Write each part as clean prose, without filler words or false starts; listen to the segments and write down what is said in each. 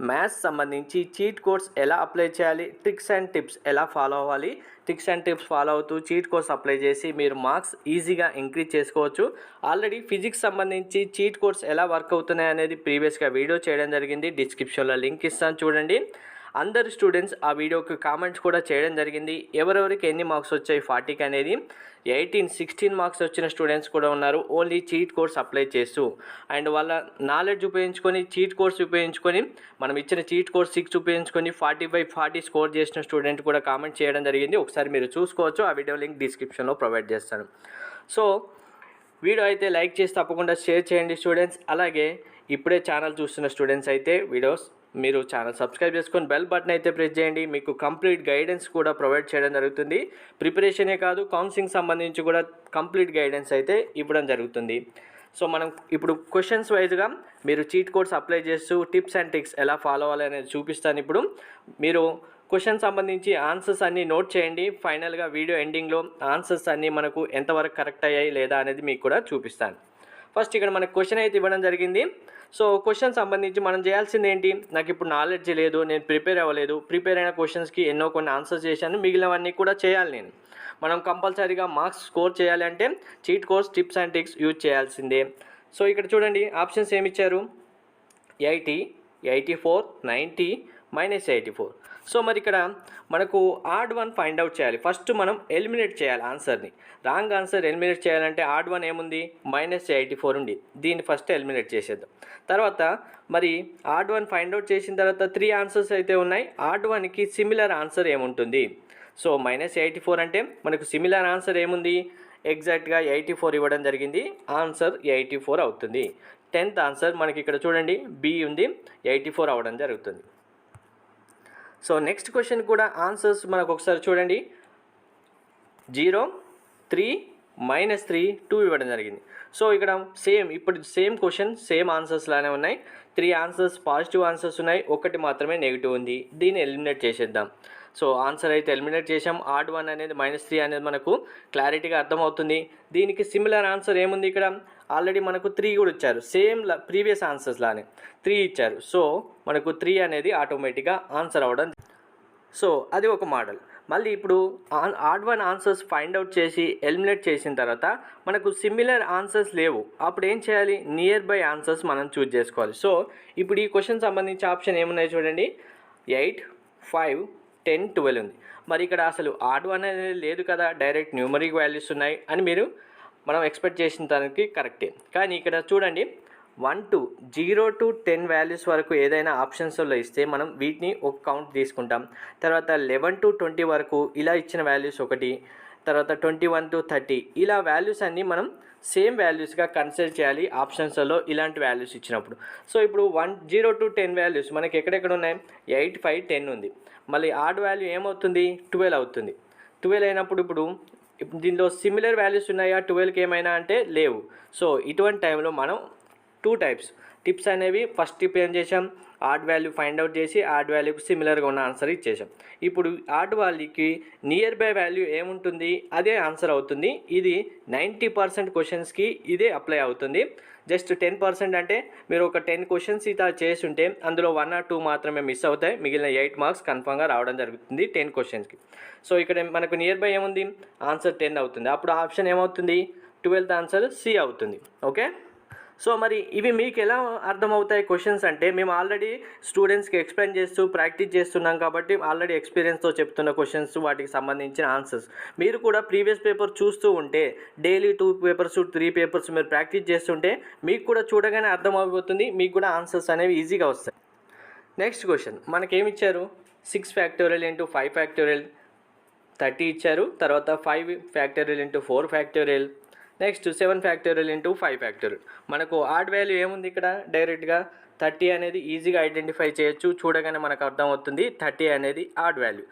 Maths సంబంధించి cheat codes ఎలా apply చేయాలి, ట్రిక్స్ అండ్ టిప్స్ ఎలా ఫాలో అవ్వాలి, ట్రిక్స్ అండ్ టిప్స్ ఫాలో అవుతూ చీట్ కోడ్స్ అప్లై చేసి మీరు మార్క్స్ ఈజీగా ఇంక్రీజ్ చేసుకోవచ్చు. ఆల్రెడీ ఫిజిక్స్ సంబంధించి చీట్ కోడ్స్ ఎలా వర్క్ అవుతున్నాయి అనేది ప్రీవియస్గా వీడియో చేయడం జరిగింది. డిస్క్రిప్షన్లో లింక్ ఇస్తాను చూడండి. అందరు స్టూడెంట్స్ ఆ వీడియోకి కామెంట్స్ కూడా చేయడం జరిగింది. ఎవరెవరికి ఎన్ని మార్క్స్ వచ్చాయి 40కి అనేది 16 మార్క్స్ వచ్చిన స్టూడెంట్స్ కూడా ఉన్నారు, ఓన్లీ చీట్ కోడ్స్ అప్లై చేస్తూ. అండ్ వాళ్ళ నాలెడ్జ్ ఉపయోగించుకొని చీట్ కోడ్స్ ఉపయోగించుకొని మనం ఇచ్చిన చీట్ కోడ్స్ 6 ఉపయోగించుకొని 40 స్కోర్ చేసిన స్టూడెంట్ కూడా కామెంట్ చేయడం జరిగింది. ఒకసారి మీరు చూసుకోవచ్చు. ఆ వీడియో లింక్ డిస్క్రిప్షన్లో ప్రొవైడ్ చేస్తాను. సో వీడియో అయితే లైక్ చేసి తప్పకుండా షేర్ చేయండి స్టూడెంట్స్. అలాగే ఇప్పుడే ఛానల్ చూస్తున్న స్టూడెంట్స్ అయితే మీరు ఛానల్ సబ్స్క్రైబ్ చేసుకొని బెల్ బటన్ అయితే ప్రెస్ చేయండి. మీకు కంప్లీట్ గైడెన్స్ కూడా ప్రొవైడ్ చేయడం జరుగుతుంది. ప్రిపరేషనే కాదు, కౌన్సిలింగ్ సంబంధించి కూడా కంప్లీట్ గైడెన్స్ అయితే ఇవ్వడం జరుగుతుంది. సో మనం ఇప్పుడు క్వశ్చన్స్ వైజ్గా మీరు చీట్ కోడ్స్ అప్లై చేస్తూ టిప్స్ అండ్ ట్రిక్స్ ఎలా ఫాలో అవ్వాలి అనేది చూపిస్తాను. ఇప్పుడు మీరు క్వశ్చన్ సంబంధించి ఆన్సర్స్ అన్నీ నోట్ చేయండి. ఫైనల్గా వీడియో ఎండింగ్లో ఆన్సర్స్ అన్నీ మనకు ఎంతవరకు కరెక్ట్ అయ్యాయి లేదా అనేది మీకు కూడా చూపిస్తాను. ఫస్ట్ ఇక్కడ మనకు క్వశ్చన్ అయితే ఇవ్వడం జరిగింది. సో క్వశ్చన్ సంబంధించి మనం చేయాల్సింది ఏంటి, నాకు ఇప్పుడు నాలెడ్జ్ లేదు, నేను ప్రిపేర్ అవ్వలేదు, ప్రిపేర్ అయిన క్వశ్చన్స్కి కొన్ని ఆన్సర్స్ చేశాను, మిగిలినవన్నీ కూడా చేయాలి. మనం కంపల్సరీగా మార్క్స్ స్కోర్ చేయాలి అంటే cheat codes, tips and tricks use చేయాల్సిందే. సో ఇక్కడ చూడండి ఆప్షన్స్ ఏమి ఇచ్చారు, 80, 84, 90, -84. సో మరి ఇక్కడ మనకు ఆడ్ వన్ ఫైండ్ అవుట్ చేయాలి. ఫస్ట్ మనం ఎలిమినేట్ చేయాలి ఆన్సర్ని. రాంగ్ ఆన్సర్ ఎలిమినేట్ చేయాలంటే ఆడ్ వన్ ఏముంది, -84 ఉంది. దీన్ని ఫస్ట్ ఎలిమినేట్ చేసేద్దాం. తర్వాత మరి ఆడ్ వన్ ఫైండ్ అవుట్ చేసిన తర్వాత 3 ఆన్సర్స్ అయితే ఉన్నాయి. ఆడ్ వన్కి సిమిలర్ ఆన్సర్ ఏముంటుంది. సో -84 అంటే మనకు సిమిలర్ ఆన్సర్ ఏముంది, ఎగ్జాక్ట్గా 84 ఇవ్వడం జరిగింది. ఆన్సర్ 84 అవుతుంది. 10th ఆన్సర్ మనకి ఇక్కడ చూడండి బి ఉంది, 84 అవ్వడం జరుగుతుంది. సో నెక్స్ట్ క్వశ్చన్ కూడా ఆన్సర్స్ మనకు ఒకసారి చూడండి, 0, 3, -3, 2 ఇవ్వడం జరిగింది. సో ఇక్కడ సేమ్ క్వశ్చన్ సేమ్ ఆన్సర్స్ లానే ఉన్నాయి. 3 ఆన్సర్స్ పాజిటివ్ ఆన్సర్స్ ఉన్నాయి, ఒకటి మాత్రమే నెగిటివ్ ఉంది. దీన్ని ఎలిమినేట్ చేసేద్దాం. సో ఆన్సర్ అయితే ఎలిమినేట్ చేసాం. ఆడ్ వన్ అనేది -3 అనేది మనకు క్లారిటీగా అర్థమవుతుంది. దీనికి సిమిలర్ ఆన్సర్ ఏముంది, ఇక్కడ ఆల్రెడీ మనకు 3 కూడా ఇచ్చారు, సేమ్ ప్రీవియస్ ఆన్సర్స్ లానే 3 ఇచ్చారు. సో మనకు 3 అనేది ఆటోమేటిక్గా ఆన్సర్ అవ్వడం. సో అది ఒక మోడల్. మళ్ళీ ఇప్పుడు odd one answers find out చేసి ఎలిమినేట్ చేసిన తర్వాత మనకు సిమిలర్ ఆన్సర్స్ లేవు, అప్పుడు ఏం చేయాలి, నియర్ బై ఆన్సర్స్ మనం చూజ్ చేసుకోవాలి. సో ఇప్పుడు ఈ క్వశ్చన్ సంబంధించి ఆప్షన్ ఏమున్నాయి చూడండి, 8, 5, 10, 12 ఉంది. మరి ఇక్కడ అసలు ఆడ్ వన్ అనేది లేదు కదా, డైరెక్ట్ న్యూమరిక్ వాల్యూస్ ఉన్నాయి అని మనం ఎక్స్పెక్ట్ చేసిన దానికి కరెక్టే. కానీ ఇక్కడ చూడండి 0 to 10 వాల్యూస్ వరకు ఏదైనా ఆప్షన్స్లో ఇస్తే మనం వీటిని ఒక కౌంట్ తీసుకుంటాం. తర్వాత 11 to 20 వరకు ఇలా ఇచ్చిన వాల్యూస్ ఒకటి, తర్వాత 21 to 30 ఇలా వాల్యూస్ అన్నీ మనం సేమ్ వాల్యూస్గా కన్సిడర్ చేయాలి ఆప్షన్స్లో ఇలాంటి వాల్యూస్ ఇచ్చినప్పుడు. సో ఇప్పుడు 0 to 10 వాల్యూస్ మనకి ఎక్కడెక్కడ ఉన్నాయి, 8, 5, 10 ఉంది. మళ్ళీ ఆడ్ వాల్యూ ఏమవుతుంది, 12 అవుతుంది. 12 అయినప్పుడు ఇప్పుడు దీనిలో సిమిలర్ వాల్యూస్ ఉన్నాయా 12కి ఏమైనా అంటే లేవు. సో ఇటువంటి టైంలో మనం 2 టైప్స్ టిప్స్ అనేవి, ఫస్ట్ టిప్ ఏం చేసాం, ఆడ్ వాల్యూ ఫైండ్ అవుట్ చేసి ఆడ్ వాల్యూకి సిమిలర్గా ఉన్న ఆన్సర్ ఇచ్చేసాం. ఇప్పుడు ఆడ్ వాల్యూకి నియర్ బై వాల్యూ ఏముంటుంది అదే ఆన్సర్ అవుతుంది. ఇది 90% క్వశ్చన్స్కి ఇదే అప్లై అవుతుంది. జస్ట్ 10% అంటే మీరు ఒక 10 క్వశ్చన్స్ ఇలా చేసి ఉంటే అందులో 1 or 2 మాత్రమే మిస్ అవుతాయి, మిగిలిన 8 మార్క్స్ కన్ఫర్మ్గా రావడం జరుగుతుంది 10 క్వశ్చన్స్కి. సో ఇక్కడ మనకు నియర్ బై ఏముంది, ఆన్సర్ 10 అవుతుంది. అప్పుడు ఆప్షన్ ఏమవుతుంది, 12th ఆన్సర్ సి అవుతుంది. ఓకే. సో మరి ఇవి మీకు ఎలా అర్థమవుతాయి క్వశ్చన్స్ అంటే, మేము ఆల్రెడీ స్టూడెంట్స్కి ఎక్స్ప్లెయిన్ చేస్తూ ప్రాక్టీస్ చేస్తున్నాం కాబట్టి ఆల్రెడీ ఎక్స్పీరియన్స్తో చెప్తున్న క్వశ్చన్స్, వాటికి సంబంధించిన ఆన్సర్స్. మీరు కూడా ప్రీవియస్ పేపర్ చూస్తూ ఉంటే డైలీ 2 పేపర్స్ 3 పేపర్స్ మీరు ప్రాక్టీస్ చేస్తుంటే మీకు కూడా చూడగానే అర్థమైపోతుంది, మీకు కూడా ఆన్సర్స్ అనేవి ఈజీగా వస్తాయి. నెక్స్ట్ క్వశ్చన్ మనకేమి ఇచ్చారు, 6 ఫ్యాక్టోరియల్ ఇంటూ 5 ఫ్యాక్టోరియల్ 30 ఇచ్చారు. తర్వాత 5 factorial into 4 factorial, next 7 factorial into 5 factorial. మనకు ఆడ్ వాల్యూ ఏముంది, ఇక్కడ డైరెక్ట్గా 30 అనేది ఈజీగా ఐడెంటిఫై చేయొచ్చు, చూడగానే మనకు అర్థమవుతుంది 30 అనేది ఆడ్ వాల్యూ.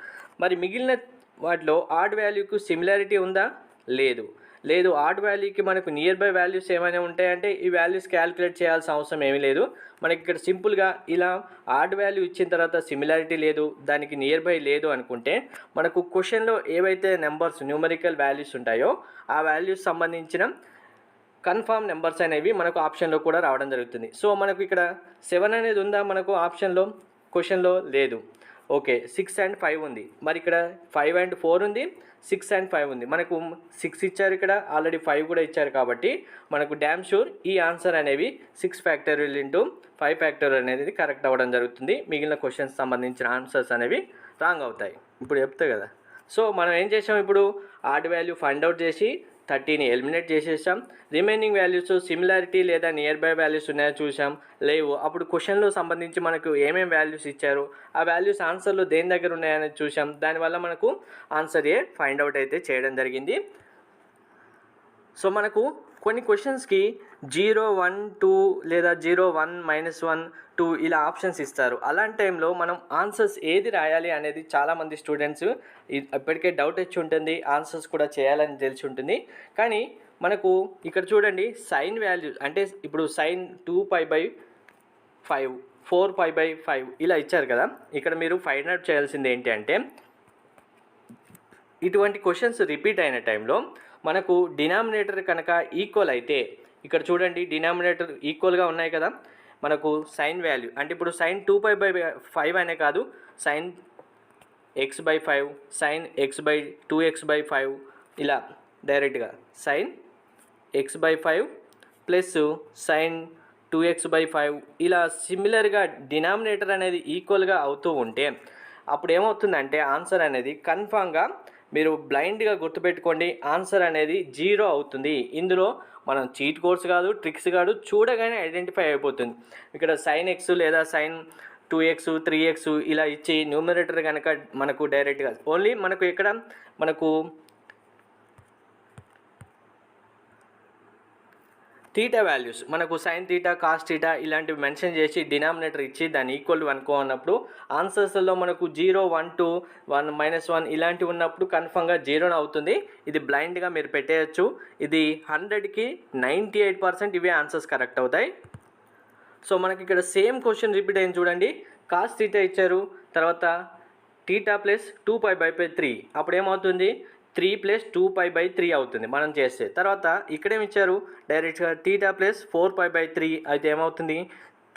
మరి మిగిలిన వాటిలో ఆడ్ వాల్యూకు సిమిలారిటీ ఉందా, లేదు. ఆడ్ వాల్యూకి మనకు నియర్ బై వాల్యూస్ ఏమైనా ఉంటాయంటే ఈ వాల్యూస్ క్యాలిక్యులేట్ చేయాల్సిన అవసరం ఏమీ లేదు. మనకి ఇక్కడ సింపుల్గా ఇలా ఆడ్ వాల్యూ ఇచ్చిన తర్వాత సిమిలారిటీ లేదు, దానికి నియర్ బై లేదు అనుకుంటే మనకు క్వశ్చన్లో ఏవైతే నెంబర్స్ న్యూమరికల్ వాల్యూస్ ఉంటాయో ఆ వాల్యూస్ సంబంధించిన కన్ఫర్మ్ నెంబర్స్ అనేవి మనకు ఆప్షన్లో కూడా రావడం జరుగుతుంది. సో మనకు ఇక్కడ 7 అనేది ఉందా మనకు ఆప్షన్లో, క్వశ్చన్లో లేదు. ఓకే, 6 and 5 ఉంది. మరి ఇక్కడ 5 and 4 ఉంది, 6 and 5 ఉంది. మనకు 6 ఇచ్చారు, ఇక్కడ ఆల్రెడీ 5 కూడా ఇచ్చారు. కాబట్టి మనకు డ్యామ్ షూర్ ఈ ఆన్సర్ అనేవి 6 ఫ్యాక్టోరియల్ ఇంటూ 5 ఫ్యాక్టోరియల్ అనేది కరెక్ట్ అవ్వడం జరుగుతుంది. మిగిలిన క్వశ్చన్స్ సంబంధించిన ఆన్సర్స్ అనేవి రాంగ్ అవుతాయి. ఇప్పుడు చెప్తా కదా. సో మనం ఏం చేసాం, ఇప్పుడు ఆడ్ వాల్యూ ఫైండ్ అవుట్ చేసి 30ని ఎలిమినేట్ చేసేసాం. రిమైనింగ్ వాల్యూస్ సిమిలారిటీ లేదా నియర్ బై వాల్యూస్ ఉన్నాయో చూసాం, లేవు. అప్పుడు క్వశ్చన్లో సంబంధించి మనకు ఏమేమి వాల్యూస్ ఇచ్చారు, ఆ వాల్యూస్ ఆన్సర్లో దేని దగ్గర ఉన్నాయని చూసాం. దానివల్ల మనకు ఆన్సర్ ఏ ఫైండ్ అవుట్ అయితే చేయడం జరిగింది. సో మనకు కొన్ని క్వశ్చన్స్కి 0, 1, 2 లేదా 0, 1, -1, 2 ఇలా ఆప్షన్స్ ఇస్తారు. అలాంటి టైంలో మనం ఆన్సర్స్ ఏది రాయాలి అనేది చాలామంది స్టూడెంట్స్ ఇప్పటికే డౌట్ వచ్చి ఉంటుంది, ఆన్సర్స్ కూడా చేయాలని తెలిసి ఉంటుంది. కానీ మనకు ఇక్కడ చూడండి, సైన్ వాల్యూ అంటే ఇప్పుడు సైన్ 2π/5, 4π/5 ఇలా ఇచ్చారు కదా. ఇక్కడ మీరు ఫైండ్ అవుట్ చేయాల్సింది ఏంటి అంటే, ఇటువంటి క్వశ్చన్స్ రిపీట్ అయిన టైంలో మనకు డినామినేటర్ కనుక ఈక్వల్ అయితే, ఇక్కడ చూడండి డినామినేటర్ ఈక్వల్గా ఉన్నాయి కదా, మనకు సైన్ వాల్యూ అంటే ఇప్పుడు సైన్ 2π/5 అనే కాదు, సైన్ x/5, సైన్ x/2x/5 ఇలా డైరెక్ట్గా sign x/5 plus sign 2x/5 ఇలా సిమిలర్గా డినామినేటర్ అనేది ఈక్వల్గా అవుతూ ఉంటే అప్పుడు ఏమవుతుందంటే ఆన్సర్ అనేది కన్ఫామ్గా మీరు బ్లైండ్గా గుర్తుపెట్టుకోండి, ఆన్సర్ అనేది 0 అవుతుంది. ఇందులో మనం చీట్ కోడ్స్ కాదు, ట్రిక్స్ కాదు, చూడగానే ఐడెంటిఫై అయిపోతుంది. ఇక్కడ సైన్ x లేదా సైన్ 2x, 3x ఇలా ఇచ్చి న్యూమరేటర్ కనుక మనకు డైరెక్ట్గా ఓన్లీ మనకు ఇక్కడ మనకు థీటా వాల్యూస్ మనకు సైన్ థీటా, కాస్ థీటా ఇలాంటివి మెన్షన్ చేసి డినామినేటర్ ఇచ్చి దాన్ని ఈక్వల్ టు 1 అన్నప్పుడు ఆన్సర్స్లో మనకు 0, 1, 2, 1, -1 ఇలాంటివి ఉన్నప్పుడు కన్ఫర్మ్గా 0 అవుతుంది. ఇది బ్లైండ్గా మీరు పెట్టేయచ్చు. ఇది 100కి 98% ఇవే ఆన్సర్స్ కరెక్ట్ అవుతాయి. సో మనకి ఇక్కడ సేమ్ క్వశ్చన్ రిపీట్ అయింది చూడండి. కాస్ థీటా ఇచ్చారు, తర్వాత థీటా ప్లస్ 2π/3 అప్పుడు ఏమవుతుంది, 3 + 2π/3 అవుతుంది మనం చేస్తే. తర్వాత ఇక్కడేమి ఇచ్చారు, డైరెక్ట్గా థీటా ప్లస్ 4π/3 అయితే ఏమవుతుంది,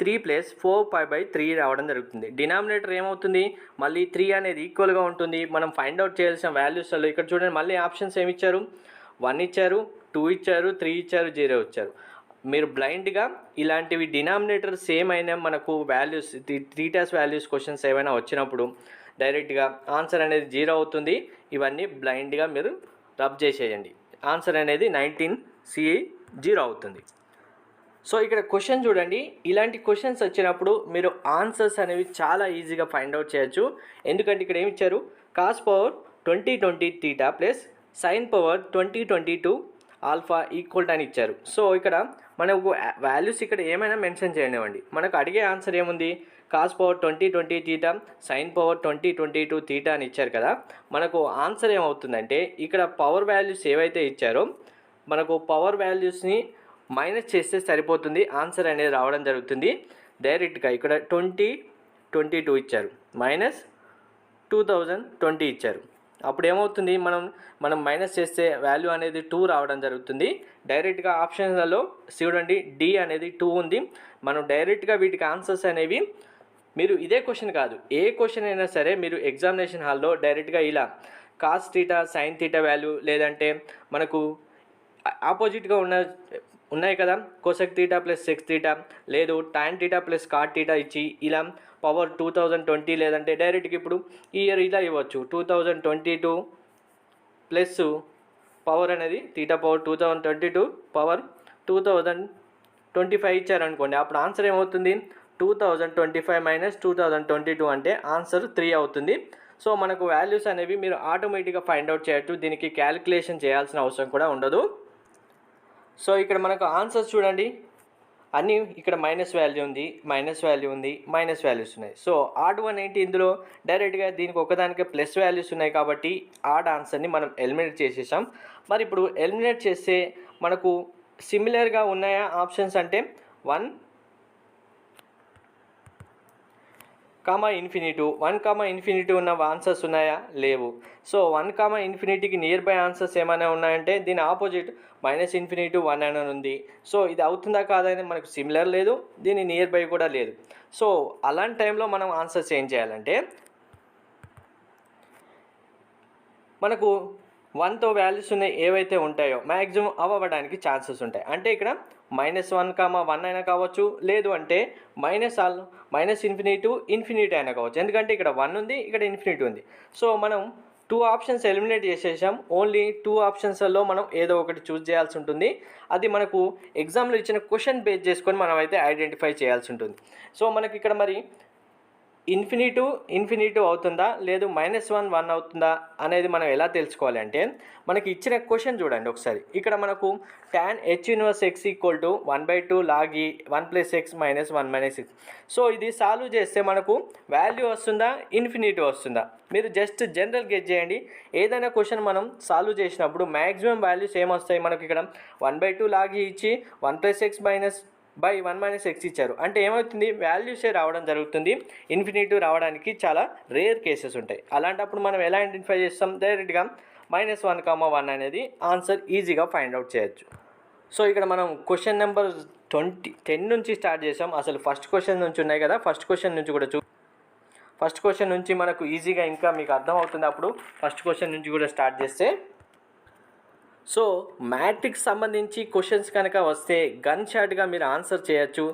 3 + 4π/3 రావడం జరుగుతుంది. డినామినేటర్ ఏమవుతుంది, మళ్ళీ 3 అనేది ఈక్వల్గా ఉంటుంది. మనం ఫైండ్ అవుట్ చేయాల్సిన వాల్యూస్లో ఇక్కడ చూడండి మళ్ళీ ఆప్షన్స్ ఏమి ఇచ్చారు, 1 ఇచ్చారు, 2 ఇచ్చారు, 3 ఇచ్చారు, 0 ఇచ్చారు. మీరు బ్లైండ్గా ఇలాంటివి డినామినేటర్ సేమ్ అయిన మనకు వాల్యూస్ థీటాస్ వాల్యూస్ క్వశ్చన్స్ ఏమైనా వచ్చినప్పుడు డైరెక్ట్గా ఆన్సర్ అనేది 0 అవుతుంది. ఇవన్నీ బ్లైండ్గా మీరు రబ్ చేసేయండి, ఆన్సర్ అనేది 19 0 అవుతుంది. సో ఇక్కడ క్వశ్చన్ చూడండి, ఇలాంటి క్వశ్చన్స్ వచ్చినప్పుడు మీరు ఆన్సర్స్ అనేవి చాలా ఈజీగా ఫైండ్ అవుట్ చేయొచ్చు. ఎందుకంటే ఇక్కడ ఏమి ఇచ్చారు, cos power 2020 theta plus sine power 2022 alpha equal అని ఇచ్చారు. సో ఇక్కడ మనకు వాల్యూస్ ఇక్కడ ఏమైనా మెన్షన్ చేయనివ్వండి, మనకు అడిగే ఆన్సర్ ఏముంది, cos power 2020 theta, sine power 2022 theta అని ఇచ్చారు కదా. మనకు ఆన్సర్ ఏమవుతుందంటే ఇక్కడ పవర్ వాల్యూస్ ఏవైతే ఇచ్చారో మనకు పవర్ వాల్యూస్ని మైనస్ చేస్తే సరిపోతుంది, ఆన్సర్ అనేది రావడం జరుగుతుంది. డైరెక్ట్గా ఇక్కడ 2022 ఇచ్చారు, -2020 ఇచ్చారు. అప్పుడు ఏమవుతుంది, మనం మైనస్ చేస్తే వాల్యూ అనేది 2 రావడం జరుగుతుంది. డైరెక్ట్గా ఆప్షన్లలో చూడండి డి అనేది 2 ఉంది. మనం డైరెక్ట్గా వీటికి ఆన్సర్స్ అనేవి మీరు ఇదే క్వశ్చన్ కాదు, ఏ క్వశ్చన్ అయినా సరే మీరు ఎగ్జామినేషన్ హాల్లో డైరెక్ట్గా ఇలా cos theta, sine theta value లేదంటే మనకు ఆపోజిట్గా ఉన్నాయి కదా, cosec theta plus sec theta లేదు tan theta plus cot theta ఇచ్చి ఇలా పవర్ 2020 లేదంటే డైరెక్ట్గా ఇప్పుడు ఈ ఇయర్ ఇలా ఇవ్వచ్చు 2022 ప్లస్ పవర్ అనేది థీటా పవర్ 2022 పవర్ 2025 ఇచ్చారనుకోండి. అప్పుడు ఆన్సర్ ఏమవుతుంది, 2025 - 2022 అంటే ఆన్సర్ 3 అవుతుంది. సో మనకు వాల్యూస్ అనేవి మీరు ఆటోమేటిక్గా ఫైండ్ అవుట్ చేయొచ్చు, దీనికి క్యాలిక్యులేషన్ చేయాల్సిన అవసరం కూడా ఉండదు. సో ఇక్కడ మనకు ఆన్సర్స్ చూడండి అన్నీ ఇక్కడ మైనస్ వాల్యూ ఉంది, మైనస్ వాల్యూస్ ఉన్నాయి. సో ఆడ్ వన్ ఏంటి, ఇందులో డైరెక్ట్గా దీనికి ఒకదానికే ప్లస్ వాల్యూస్ ఉన్నాయి కాబట్టి ఆడ్ ఆన్సర్ని మనం ఎలిమినేట్ చేసేసాం. మరి ఇప్పుడు ఎలిమినేట్ చేస్తే మనకు సిమిలర్గా ఉన్నాయా ఆప్షన్స్ అంటే 1 కామా ఇన్ఫినిటీ 1 కామా ఇన్ఫినిటీ ఉన్న ఆన్సర్స్ ఉన్నాయా? లేవు. సో 1 కామా ఇన్ఫినిటీకి నియర్ బై ఆన్సర్స్ ఏమైనా ఉన్నాయంటే దీని ఆపోజిట్ మైనస్ ఇన్ఫినిటీ 1 అని ఉంది. సో ఇది అవుతుందా కాదని మనకు సిమిలర్ లేదు, దీని నియర్ బై కూడా లేదు. సో అలాంటి టైంలో మనం ఆన్సర్స్ ఏం చేయాలంటే మనకు 1తో వాల్యూస్ ఉన్నాయి ఏవైతే ఉంటాయో మ్యాక్సిమం అవ్వడానికి ఛాన్సెస్ ఉంటాయి. అంటే ఇక్కడ -1, 1 అయినా కావచ్చు, లేదు అంటే మైనస్ ఇన్ఫినిటీ అయినా కావచ్చు. ఎందుకంటే ఇక్కడ 1 ఉంది, ఇక్కడ ఇన్ఫినిటీ ఉంది. సో మనం 2 ఆప్షన్స్ ఎలిమినేట్ చేసేసాం. ఓన్లీ 2 ఆప్షన్స్లో మనం ఏదో ఒకటి చూస్ చేయాల్సి ఉంటుంది. అది మనకు ఎగ్జామ్లో ఇచ్చిన క్వశ్చన్ బేస్ చేసుకొని మనం అయితే ఐడెంటిఫై చేయాల్సి ఉంటుంది. సో మనకి ఇక్కడ మరి ఇన్ఫినిటీ అవుతుందా లేదు -1 అవుతుందా అనేది మనం ఎలా తెలుసుకోవాలి అంటే మనకి ఇచ్చిన క్వశ్చన్ చూడండి ఒకసారి. ఇక్కడ మనకు tan h inverse x = 1/2 log e 1 + x - 1 - x. So ఇది సాల్వ్ చేస్తే మనకు వాల్యూ వస్తుందా ఇన్ఫినిటీ వస్తుందా మీరు జస్ట్ జనరల్ గెస్ చేయండి. ఏదైనా క్వశ్చన్ మనం సాల్వ్ చేసినప్పుడు మ్యాక్సిమం వాల్యూస్ ఏమొస్తాయి మనకి ఇక్కడ 1/2 log e ఇచ్చి 1 + x - 1 - x ఇచ్చారు అంటే ఏమవుతుంది వాల్యూసే రావడం జరుగుతుంది. ఇన్ఫినిటీ రావడానికి చాలా రేర్ కేసెస్ ఉంటాయి. అలాంటప్పుడు మనం ఎలా ఐడెంటిఫై చేస్తాం? డైరెక్ట్గా -1, 1 అనేది ఆన్సర్ ఈజీగా ఫైండ్ అవుట్ చేయొచ్చు. సో ఇక్కడ మనం క్వశ్చన్ నెంబర్ 10 నుంచి స్టార్ట్ చేసాం. అసలు ఫస్ట్ క్వశ్చన్ నుంచి ఉన్నాయి కదా, ఫస్ట్ క్వశ్చన్ నుంచి కూడా ఫస్ట్ క్వశ్చన్ నుంచి మనకు ఈజీగా ఇంకా మీకు అర్థమవుతుంది. అప్పుడు ఫస్ట్ క్వశ్చన్ నుంచి కూడా స్టార్ట్ చేస్తే సో మ్యాట్రిక్స్ సంబంధించి క్వశ్చన్స్ కనుక వస్తే గన్ షాట్గా మీరు ఆన్సర్ చేయొచ్చు.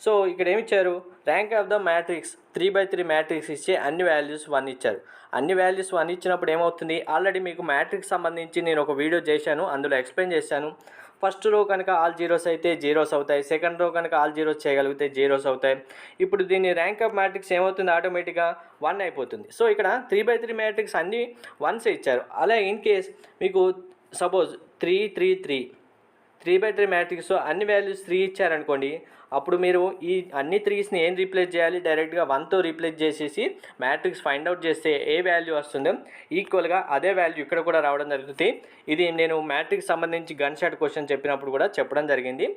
సో ఇక్కడ ఏమి ఇచ్చారు? Rank of the matrix 3/3 matrix ఇచ్చి అన్ని వాల్యూస్ 1 ఇచ్చారు. అన్ని వాల్యూస్ 1 ఇచ్చినప్పుడు ఏమవుతుంది? ఆల్రెడీ మీకు మ్యాట్రిక్స్ సంబంధించి నేను ఒక వీడియో చేశాను, అందులో ఎక్స్ప్లెయిన్ చేశాను. ఫస్ట్ రో కనుక ఆల్ జీరోస్ అయితే జీరోస్ అవుతాయి, సెకండ్ రో కనుక ఆల్ జీరోస్ చేయగలిగితే జీరోస్ అవుతాయి. ఇప్పుడు దీని ర్యాంక్ ఆఫ్ మ్యాట్రిక్స్ ఏమవుతుంది? ఆటోమేటిక్గా 1 అయిపోతుంది. సో ఇక్కడ 3/3 మ్యాట్రిక్స్ అన్ని 1s ఇచ్చారు. అలా ఇన్ కేస్ మీకు సపోజ్ 3, 3, 3 3/3 మ్యాట్రిక్స్ అన్ని వాల్యూస్ 3 ఇచ్చారనుకోండి, అప్పుడు మీరు ఈ అన్ని 3స్ని ఏం రీప్లేస్ చేయాలి? డైరెక్ట్గా 1తో రీప్లేస్ చేసేసి మ్యాట్రిక్స్ ఫైండ్ అవుట్ చేస్తే ఏ వాల్యూ వస్తుందో ఈక్వల్గా అదే వాల్యూ ఇక్కడ కూడా రావడం జరుగుతుంది. ఇది నేను మ్యాట్రిక్స్ సంబంధించి గన్ షాట్ క్వశ్చన్ చెప్పినప్పుడు కూడా చెప్పడం జరిగింది.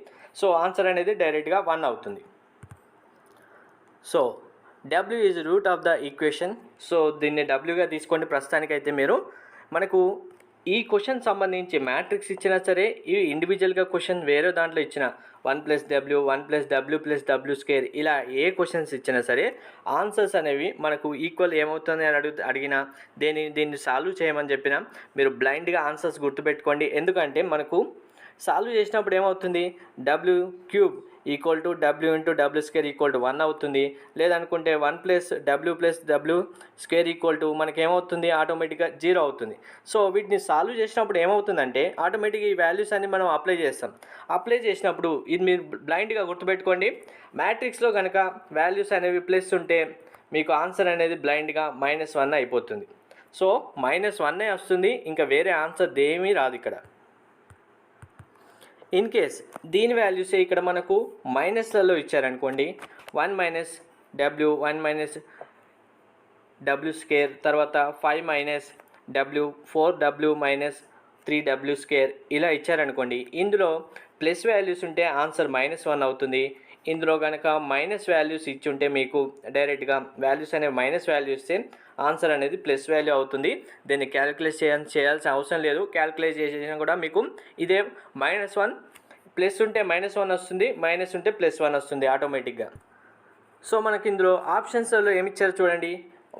సో ఆన్సర్ అనేది డైరెక్ట్గా 1 అవుతుంది. So W is root of the equation. So దీన్ని Wగా తీసుకోండి ప్రస్తుతానికైతే. మీరు మనకు ఈ క్వశ్చన్ సంబంధించి మ్యాట్రిక్స్ ఇచ్చినా సరే, ఈ ఇండివిజువల్గా క్వశ్చన్ వేరే దాంట్లో ఇచ్చిన 1 + W 1 + W + W² ఇలా ఏ క్వశ్చన్స్ ఇచ్చినా సరే ఆన్సర్స్ అనేవి మనకు ఈక్వల్ ఏమవుతుంది అని అడిగినా దీన్ని సాల్వ్ చేయమని చెప్పినా మీరు బ్లైండ్గా ఆన్సర్స్ గుర్తుపెట్టుకోండి. ఎందుకంటే మనకు సాల్వ్ చేసినప్పుడు ఏమవుతుంది? W³ = W × W² 1 అవుతుంది. లేదనుకుంటే 1 + W + W² మనకేమవుతుంది? ఆటోమేటిక్గా 0 అవుతుంది. సో వీటిని సాల్వ్ చేసినప్పుడు ఏమవుతుందంటే ఆటోమేటిక్గా ఈ వాల్యూస్ అన్ని మనం అప్లై చేస్తాం. అప్లై చేసినప్పుడు ఇది మీరు బ్లైండ్గా గుర్తుపెట్టుకోండి. మ్యాట్రిక్స్లో కనుక వాల్యూస్ అనేవి ప్లస్ ఉంటే మీకు ఆన్సర్ అనేది బ్లైండ్గా -1 అయిపోతుంది. సో -1 వస్తుంది, ఇంకా వేరే ఆన్సర్ ఏమీ రాదు ఇక్కడ. ఇన్ కేస్ దీని వాల్యూసే ఇక్కడ మనకు మైనస్లలో ఇచ్చారనుకోండి, 1 - W 1 - W² తర్వాత 5 - W 4W - 3W² ఇలా ఇచ్చారనుకోండి. ఇందులో ప్లస్ వాల్యూస్ ఉంటే ఆన్సర్ -1 అవుతుంది. ఇందులో కనుక మైనస్ వాల్యూస్ ఇచ్చి ఉంటే మీకు డైరెక్ట్గా వాల్యూస్ అనేవి మైనస్ వాల్యూ ఇస్తే ఆన్సర్ అనేది ప్లస్ వాల్యూ అవుతుంది. దీన్ని క్యాలిక్యులేట్ చేయాల్సిన అవసరం లేదు. క్యాలిక్యులేట్ చేసినా కూడా మీకు ఇదే -1 ప్లస్ ఉంటే -1 వస్తుంది, మైనస్ ఉంటే +1 వస్తుంది ఆటోమేటిక్గా. సో మనకి ఇందులో ఆప్షన్స్లో ఏమి ఇచ్చారు చూడండి.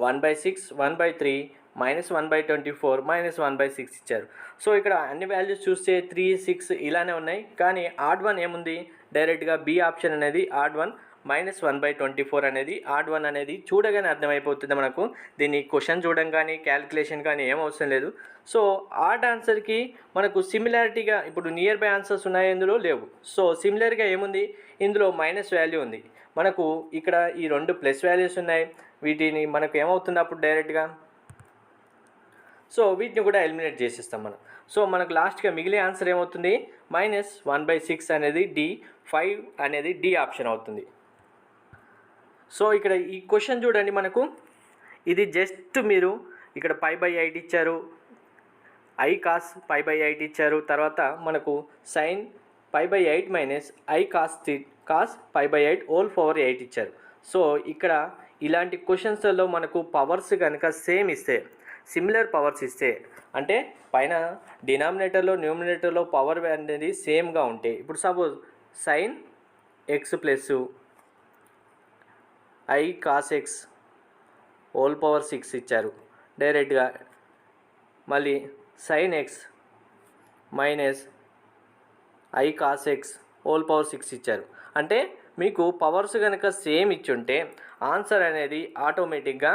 1/6, 1/3, -1/24, -1/6 ఇచ్చారు. సో ఇక్కడ అన్ని వాల్యూస్ చూస్తే 3, 6 ఇలానే ఉన్నాయి. కానీ ఆడ్ 1 ఏముంది? డైరెక్ట్గా బి ఆప్షన్ అనేది ఆడ్ 1 -1/24 అనేది ఆడ్ 1 అనేది చూడగానే అర్థమైపోతుంది మనకు. దీన్ని క్వశ్చన్ చూడడం కానీ క్యాలిక్యులేషన్ కానీ ఏం అవసరం లేదు. సో ఆడ్ ఆన్సర్కి మనకు సిమిలారిటీగా ఇప్పుడు నియర్ బై ఆన్సర్స్ ఉన్నాయి, ఇందులో లేవు. సో సిమిలర్గా ఏముంది? ఇందులో మైనస్ వాల్యూ ఉంది. మనకు ఇక్కడ ఈ 2 ప్లస్ వాల్యూస్ ఉన్నాయి. వీటిని మనకు ఏమవుతుంది అప్పుడు డైరెక్ట్గా? సో వీటిని కూడా ఎలిమినేట్ చేసేస్తాం మనం. సో మనకు లాస్ట్గా మిగిలే ఆన్సర్ ఏమవుతుంది? -1/6 అనేది డి, 5 అనేది డి ఆప్షన్ అవుతుంది. సో ఇక్కడ ఈ క్వశ్చన్ చూడండి, మనకు ఇది జస్ట్ మీరు ఇక్కడ π/8 ఇచ్చారు, I cos π/8 ఇచ్చారు, తర్వాత మనకు sin π/8 - I cos π/8 whole power 8 ఇచ్చారు. సో ఇక్కడ ఇలాంటి క్వశ్చన్స్లో మనకు పవర్స్ కనుక సేమ్ ఇస్తే, సిమిలర్ పవర్స్ ఇస్తే, అంటే పైన డినామినేటర్లో న్యూమినేటర్లో పవర్ అనేది సేమ్గా ఉంటే, ఇప్పుడు suppose sign X plus I cos X whole power 6 ఇచ్చారు డైరెక్ట్గా. మళ్ళీ sign X minus I cos X whole power 6 ఇచ్చారు. అంటే మీకు పవర్స్ కనుక సేమ్ ఇచ్చుంటే ఆన్సర్ అనేది ఆటోమేటిక్గా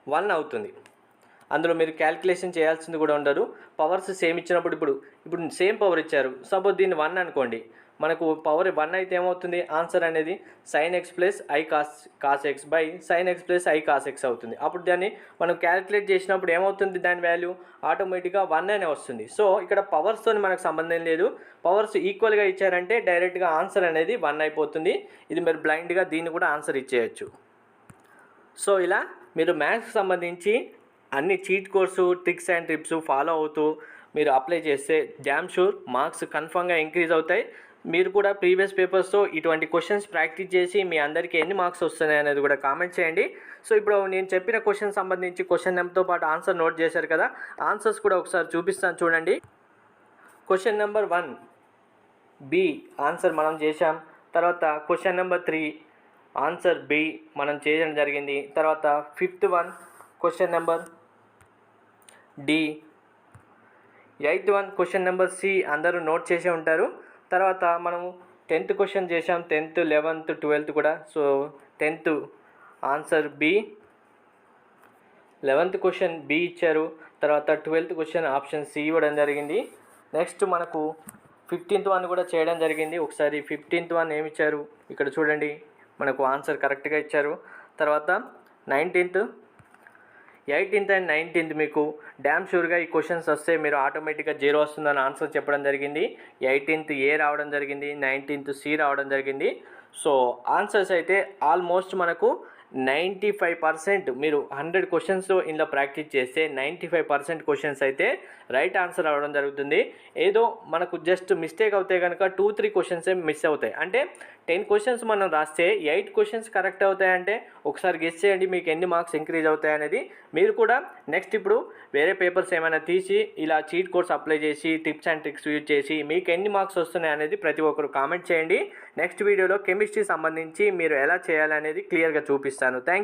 1 అవుతుంది. అందులో మీరు క్యాల్కులేషన్ చేయాల్సింది కూడా ఉండదు. పవర్స్ సేమ్ ఇచ్చినప్పుడు ఇప్పుడు సేమ్ పవర్ ఇచ్చారు, సపోజ్ దీన్ని 1 అనుకోండి, మనకు పవర్ 1 అయితే ఏమవుతుంది, ఆన్సర్ అనేది sign X plus I cos X by sine X plus I cos X అవుతుంది. అప్పుడు దాన్ని మనం క్యాలిక్యులేట్ చేసినప్పుడు ఏమవుతుంది, దాని వాల్యూ ఆటోమేటిక్గా 1 అనే వస్తుంది. సో ఇక్కడ పవర్స్తో మనకు సంబంధం లేదు. పవర్స్ ఈక్వల్గా ఇచ్చారంటే డైరెక్ట్గా ఆన్సర్ అనేది 1 అయిపోతుంది. ఇది మీరు బ్లైండ్గా దీన్ని కూడా ఆన్సర్ ఇచ్చేయచ్చు. సో ఇలా మీరు మ్యాథ్స్కి సంబంధించి అన్ని cheat course tricks and tips follow అవుతూ మీరు అప్లై చేస్తే డ్యామ్ షూర్ మార్క్స్ కన్ఫామ్గా ఇంక్రీజ్ అవుతాయి. మీరు కూడా ప్రీవియస్ పేపర్స్తో ఇటువంటి క్వశ్చన్స్ ప్రాక్టీస్ చేసి మీ అందరికీ ఎన్ని మార్క్స్ వస్తున్నాయి అనేది కూడా కామెంట్ చేయండి. సో ఇప్పుడు నేను చెప్పిన క్వశ్చన్ సంబంధించి క్వశ్చన్ నెంబర్తో పాటు ఆన్సర్ నోట్ చేశారు కదా, ఆన్సర్స్ కూడా ఒకసారి చూపిస్తాను చూడండి. క్వశ్చన్ నెంబర్ 1 బి ఆన్సర్ మనం చేశాం. తర్వాత క్వశ్చన్ నెంబర్ 3 ఆన్సర్ బి మనం చేయడం జరిగింది. తర్వాత 5th one question number D, 8th one question number C అందరూ నోట్ చేసే ఉంటారు. తర్వాత మనము 10th క్వశ్చన్ చేసాం, 10th 11th 12th కూడా. So 10th answer B, 11th question B ఇచ్చారు. తర్వాత 12th క్వశ్చన్ ఆప్షన్ సి ఇవ్వడం జరిగింది. నెక్స్ట్ మనకు 15th వన్ కూడా చేయడం జరిగింది. ఒకసారి 15th వన్ ఏమి ఇచ్చారు ఇక్కడ చూడండి, మనకు ఆన్సర్ కరెక్ట్గా ఇచ్చారు. తర్వాత 19th 18th అండ్ 19th మీకు డ్యామ్ షూర్గా ఈ క్వశ్చన్స్ వస్తే మీరు ఆటోమేటిక్గా 0 వస్తుందని ఆన్సర్ చెప్పడం జరిగింది. 18th ఏ రావడం జరిగింది, 19th సి రావడం జరిగింది. సో ఆన్సర్స్ అయితే ఆల్మోస్ట్ మనకు 95% మీరు 100 క్వశ్చన్స్ ఇందులో ప్రాక్టీస్ చేస్తే 95% క్వశ్చన్స్ అయితే రైట్ ఆన్సర్ అవ్వడం జరుగుతుంది. ఏదో మనకు జస్ట్ మిస్టేక్ అవుతాయి కనుక 2-3 క్వశ్చన్స్ మిస్ అవుతాయి. అంటే 10 క్వశ్చన్స్ మనం రాస్తే 8 క్వశ్చన్స్ కరెక్ట్ అవుతాయంటే ఒకసారి గెస్ చేయండి మీకు ఎన్ని మార్క్స్ ఇంక్రీజ్ అవుతాయి అనేది. మీరు కూడా నెక్స్ట్ ఇప్పుడు వేరే పేపర్స్ ఏమైనా తీసి ఇలా చీట్ కోర్స్ అప్లై చేసి టిప్స్ అండ్ ట్రిక్స్ యూజ్ చేసి మీకు ఎన్ని మార్క్స్ వస్తున్నాయి అనేది ప్రతి ఒక్కరు కామెంట్ చేయండి. నెక్స్ట్ వీడియోలో కెమిస్ట్రీ సంబంధించి మీరు ఎలా చేయాలనేది క్లియర్గా చూపిస్తాను. Thank you.